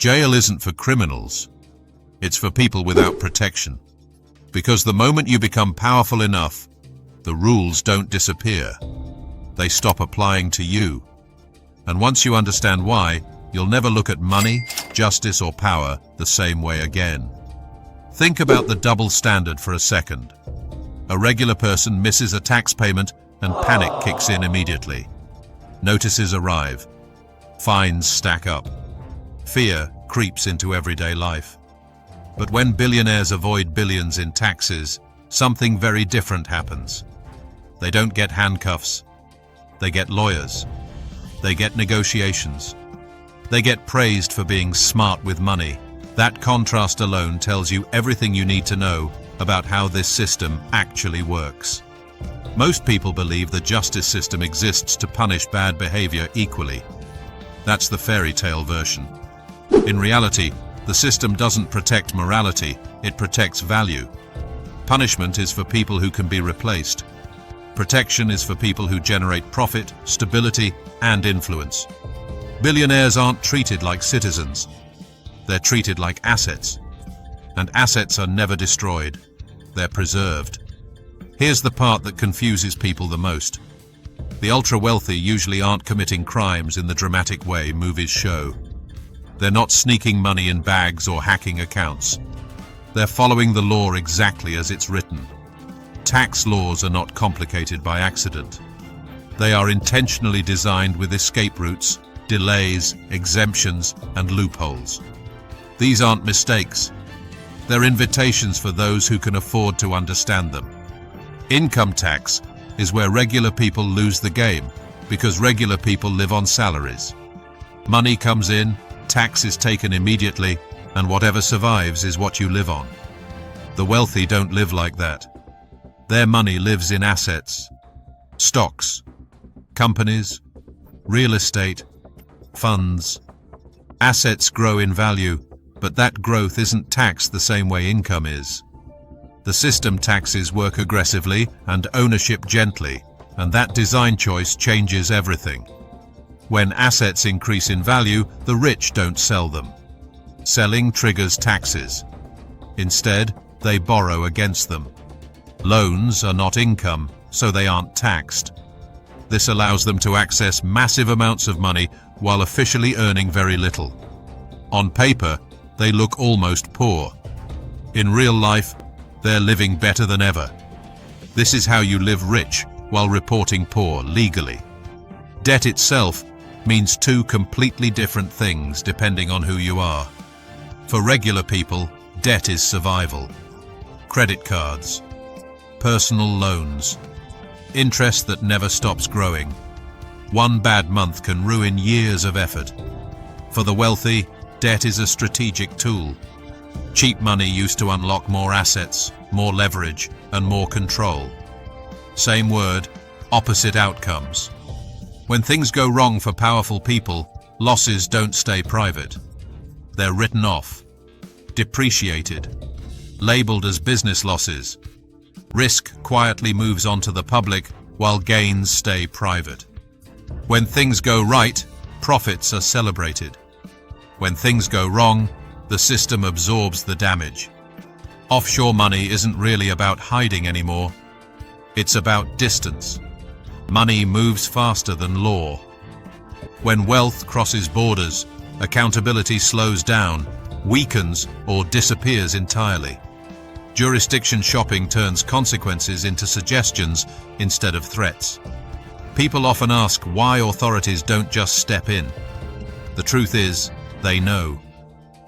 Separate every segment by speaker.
Speaker 1: Jail isn't for criminals. It's for people without protection. Because the moment you become powerful enough, the rules don't disappear. They stop applying to you. And once you understand why, you'll never look at money, justice, or power the same way again. Think about the double standard for a second. A regular person misses a tax payment and panic kicks in immediately. Notices arrive. Fines stack up. Fear creeps into everyday life. But when billionaires avoid billions in taxes, something very different happens. They don't get handcuffs. They get lawyers. They get negotiations. They get praised for being smart with money. That contrast alone tells you everything you need to know about how this system actually works. Most people believe the justice system exists to punish bad behavior equally. That's the fairy tale version. In reality, the system doesn't protect morality, it protects value. Punishment is for people who can be replaced. Protection is for people who generate profit, stability, and influence. Billionaires aren't treated like citizens. They're treated like assets. And assets are never destroyed. They're preserved. Here's the part that confuses people the most. The ultra-wealthy usually aren't committing crimes in the dramatic way movies show. They're not sneaking money in bags or hacking accounts. They're following the law exactly as it's written. Tax laws are not complicated by accident. They are intentionally designed with escape routes, delays, exemptions, and loopholes. These aren't mistakes. They're invitations for those who can afford to understand them. Income tax is where regular people lose the game because regular people live on salaries. Money comes in, tax is taken immediately, and whatever survives is what you live on. The wealthy don't live like that. Their money lives in assets, stocks, companies, real estate, funds. Assets grow in value, but that growth isn't taxed the same way income is. The system taxes work aggressively and ownership gently, and that design choice changes everything. When assets increase in value, the rich don't sell them. Selling triggers taxes. Instead, they borrow against them. Loans are not income, so they aren't taxed. This allows them to access massive amounts of money while officially earning very little. On paper, they look almost poor. In real life, they're living better than ever. This is how you live rich while reporting poor legally. Debt itself means two completely different things depending on who you are. For regular people, debt is survival. Credit cards, personal loans, interest that never stops growing. One bad month can ruin years of effort. For the wealthy, debt is a strategic tool. Cheap money used to unlock more assets, more leverage, and more control. Same word, opposite outcomes. When things go wrong for powerful people, losses don't stay private. They're written off, depreciated, labeled as business losses. Risk quietly moves on to the public while gains stay private. When things go right, profits are celebrated. When things go wrong, the system absorbs the damage. Offshore money isn't really about hiding anymore. It's about distance. Money moves faster than law. When wealth crosses borders, accountability slows down, weakens, or disappears entirely. Jurisdiction shopping turns consequences into suggestions instead of threats. People often ask why authorities don't just step in. The truth is, they know.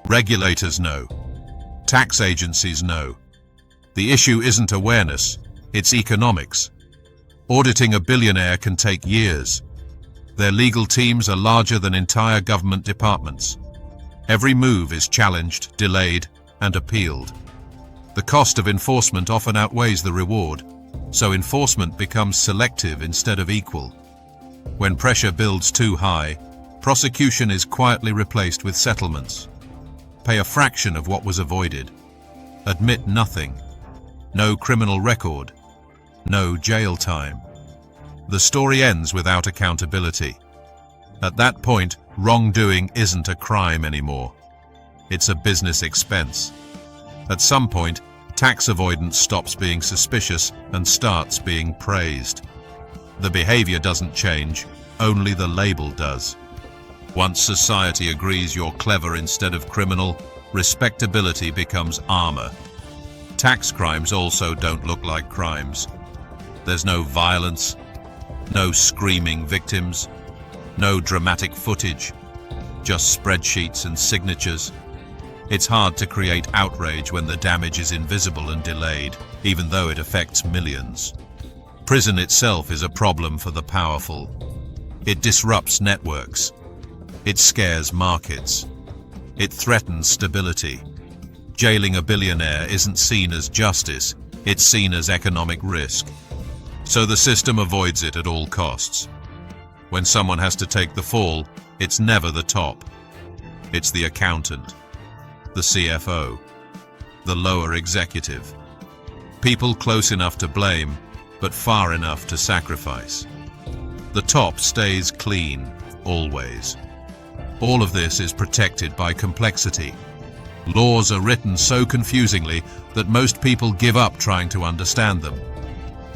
Speaker 1: Regulators know. Tax agencies know. The issue isn't awareness, it's economics. Auditing a billionaire can take years. Their legal teams are larger than entire government departments. Every move is challenged, delayed, and appealed. The cost of enforcement often outweighs the reward, so enforcement becomes selective instead of equal. When pressure builds too high, prosecution is quietly replaced with settlements. Pay a fraction of what was avoided. Admit nothing. No criminal record. No jail time. The story ends without accountability. At that point, wrongdoing isn't a crime anymore. it's a business expense. At some point, tax avoidance stops being suspicious and starts being praised. The behavior doesn't change, only the label does. Once society agrees you're clever instead of criminal, respectability becomes armor. Tax crimes also don't look like crimes. There's no violence, no screaming victims, no dramatic footage, just spreadsheets and signatures. It's hard to create outrage when the damage is invisible and delayed, even though it affects millions. Prison itself is a problem for the powerful. It disrupts networks. It scares markets. It threatens stability. Jailing a billionaire isn't seen as justice, it's seen as economic risk. So the system avoids it at all costs. When someone has to take the fall, it's never the top. It's the accountant, the CFO, the lower executive. People close enough to blame, but far enough to sacrifice. The top stays clean, always. All of this is protected by complexity. Laws are written so confusingly that most people give up trying to understand them.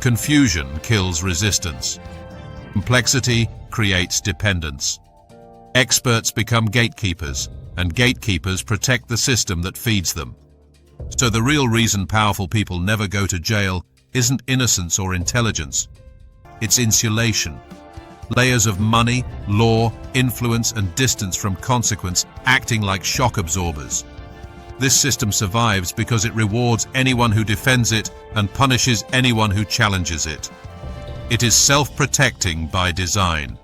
Speaker 1: Confusion kills resistance. Complexity creates dependence. Experts become gatekeepers, and gatekeepers protect the system that feeds them. So the real reason powerful people never go to jail isn't innocence or intelligence. It's insulation. Layers of money, law, influence, and distance from consequence acting like shock absorbers. This system survives because it rewards anyone who defends it and punishes anyone who challenges it. It is self-protecting by design.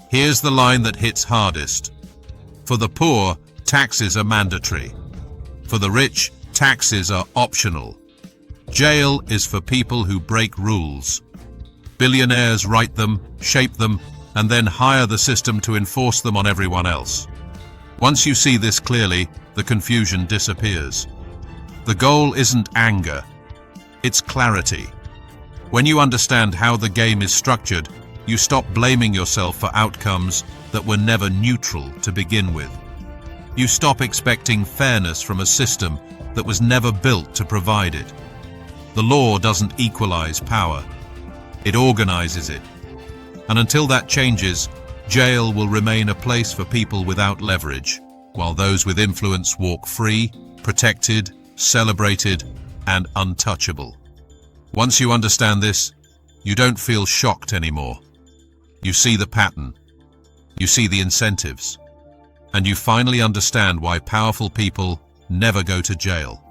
Speaker 1: Here's the line that hits hardest. For the poor, taxes are mandatory. For the rich, taxes are optional. Jail is for people who break rules. Billionaires write them, shape them, and then hire the system to enforce them on everyone else. Once you see this clearly, the confusion disappears. The goal isn't anger, it's clarity. When you understand how the game is structured, you stop blaming yourself for outcomes that were never neutral to begin with. You stop expecting fairness from a system that was never built to provide it. The law doesn't equalize power, it organizes it. And until that changes, jail will remain a place for people without leverage, while those with influence walk free, protected, celebrated, and untouchable. Once you understand this, you don't feel shocked anymore. You see the pattern, you see the incentives, and you finally understand why powerful people never go to jail.